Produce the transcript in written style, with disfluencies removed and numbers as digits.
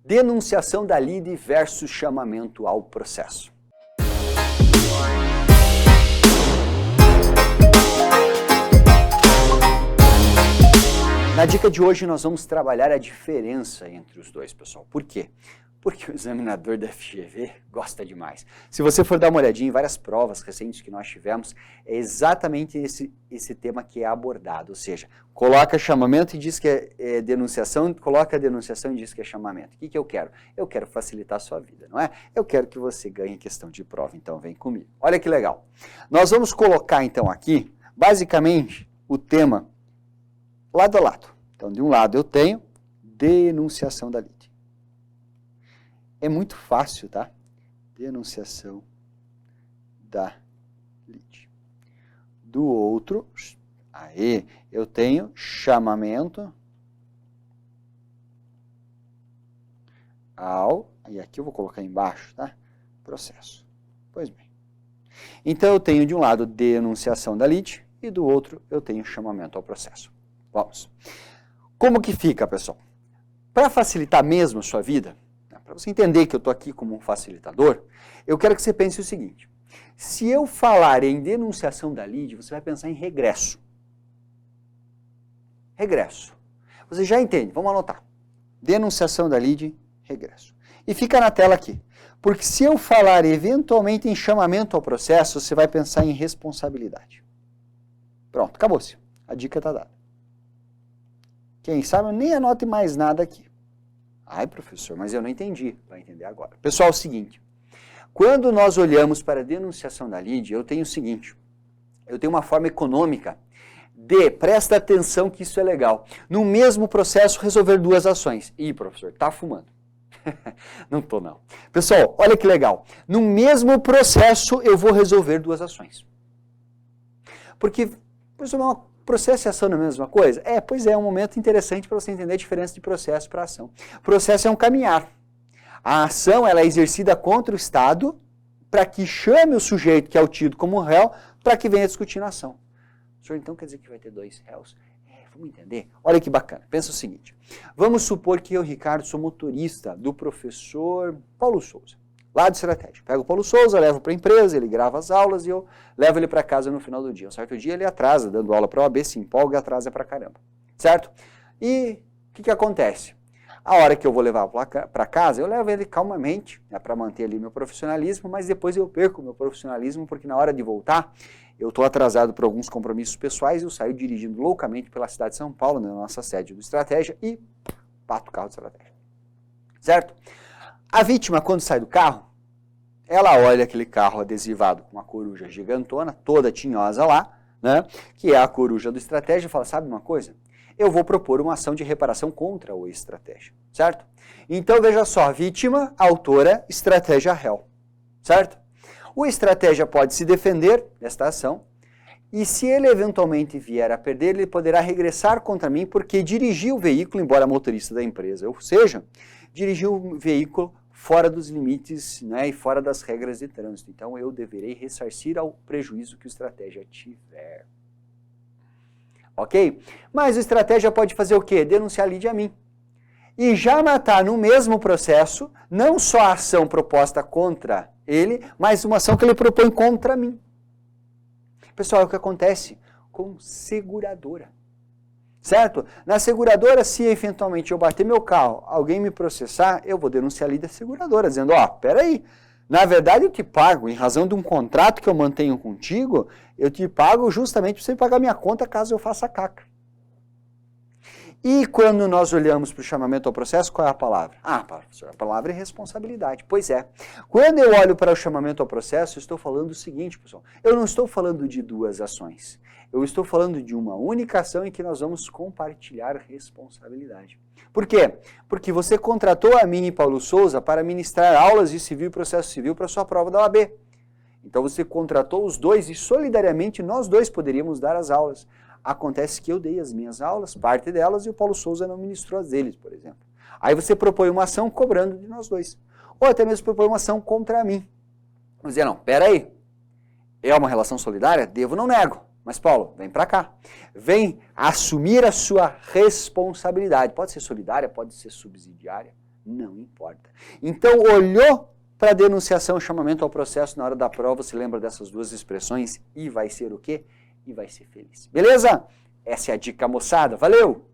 Denunciação da lide versus chamamento ao processo. Na dica de hoje nós vamos trabalhar a diferença entre os dois, pessoal. Por quê? Porque o examinador da FGV gosta demais. Se você for dar uma olhadinha em várias provas recentes que nós tivemos, é exatamente esse tema que é abordado. Ou seja, coloca chamamento e diz que é denunciação, coloca denunciação e diz que é chamamento. O que eu quero? Eu quero facilitar a sua vida, não é? Eu quero que você ganhe questão de prova, então vem comigo. Olha que legal. Nós vamos colocar então aqui, basicamente, o tema lado a lado. Então, de um lado eu tenho denunciação da lide. É muito fácil, tá? Denunciação da lide. Do outro, aí eu tenho chamamento ao, e aqui eu vou colocar embaixo, tá? Processo. Pois bem. Então eu tenho de um lado denunciação da lide e do outro eu tenho chamamento ao processo. Vamos. Como que fica, pessoal? Para facilitar mesmo a sua vida, para você entender que eu estou aqui como um facilitador, eu quero que você pense o seguinte. Se eu falar em denunciação da lide, você vai pensar em regresso. Regresso. Você já entende, vamos anotar. Denunciação da lide, regresso. E fica na tela aqui. Porque se eu falar eventualmente em chamamento ao processo, você vai pensar em responsabilidade. Pronto, acabou-se. A dica está dada. Quem sabe, eu nem anote mais nada aqui. Ai, professor, mas eu não entendi. Vai entender agora. Pessoal, é o seguinte. Quando nós olhamos para a denunciação da lide, eu tenho o seguinte. Eu tenho uma forma econômica de, presta atenção que isso é legal, no mesmo processo resolver duas ações. Ih, professor, tá fumando. Não tô, não. Pessoal, olha que legal. No mesmo processo eu vou resolver duas ações. Porque, professor, processo e ação não é a mesma coisa? Pois é um momento interessante para você entender a diferença de processo para ação. Processo é um caminhar. A ação ela é exercida contra o Estado para que chame o sujeito que é o tido como réu para que venha discutir na ação. Senhor, então quer dizer que vai ter dois réus? Vamos entender? Olha que bacana. Pensa o seguinte. Vamos supor que eu, Ricardo, sou motorista do professor Paulo Souza. Lá de estratégia. Pego o Paulo Souza, levo para a empresa, ele grava as aulas e eu levo ele para casa no final do dia. Um certo dia ele atrasa, dando aula para a OAB, se empolga e atrasa pra caramba. Certo? E o que acontece? A hora que eu vou levar para casa, eu levo ele calmamente, né, para manter ali meu profissionalismo, mas depois eu perco o meu profissionalismo porque na hora de voltar, eu estou atrasado por alguns compromissos pessoais e eu saio dirigindo loucamente pela cidade de São Paulo, na nossa sede do Estratégia, e bato o carro de estratégia. Certo? A vítima, quando sai do carro, ela olha aquele carro adesivado com uma coruja gigantona, toda tinhosa lá, né, que é a coruja do Estratégia, e fala, sabe uma coisa? Eu vou propor uma ação de reparação contra o Estratégia, certo? Então, veja só, vítima, autora, Estratégia, réu, certo? O Estratégia pode se defender desta ação, e se ele eventualmente vier a perder, ele poderá regressar contra mim porque dirigiu o veículo, embora motorista da empresa, ou seja, dirigiu o veículo fora dos limites, né, e fora das regras de trânsito. Então, eu deverei ressarcir ao prejuízo que o Estratégia tiver. Ok? Mas o Estratégia pode fazer o quê? Denunciar a lide a mim. E já matar no mesmo processo, não só a ação proposta contra ele, mas uma ação que ele propõe contra mim. Pessoal, é o que acontece com seguradora. Certo? Na seguradora, se eventualmente eu bater meu carro, alguém me processar, eu vou denunciar a lide da seguradora, dizendo, peraí, na verdade eu te pago, em razão de um contrato que eu mantenho contigo, eu te pago justamente para você pagar minha conta caso eu faça caca. E quando nós olhamos para o chamamento ao processo, qual é a palavra? Professor, a palavra é responsabilidade. Pois é. Quando eu olho para o chamamento ao processo, eu estou falando o seguinte, pessoal. Eu não estou falando de duas ações. Eu estou falando de uma única ação em que nós vamos compartilhar responsabilidade. Por quê? Porque você contratou a mim e Paulo Souza para ministrar aulas de civil e processo civil para a sua prova da OAB. Então você contratou os dois e solidariamente nós dois poderíamos dar as aulas. Acontece que eu dei as minhas aulas, parte delas, e o Paulo Souza não ministrou as deles, por exemplo. Aí você propõe uma ação cobrando de nós dois. Ou até mesmo propõe uma ação contra mim. Vamos dizer, não, peraí, é uma relação solidária? Devo, não nego. Mas, Paulo, vem para cá. Vem assumir a sua responsabilidade. Pode ser solidária, pode ser subsidiária, Não importa. Então, olhou para a denunciação, chamamento ao processo na hora da prova, se lembra dessas duas expressões e vai ser o quê? E vai ser feliz. Beleza? Essa é a dica, moçada. Valeu!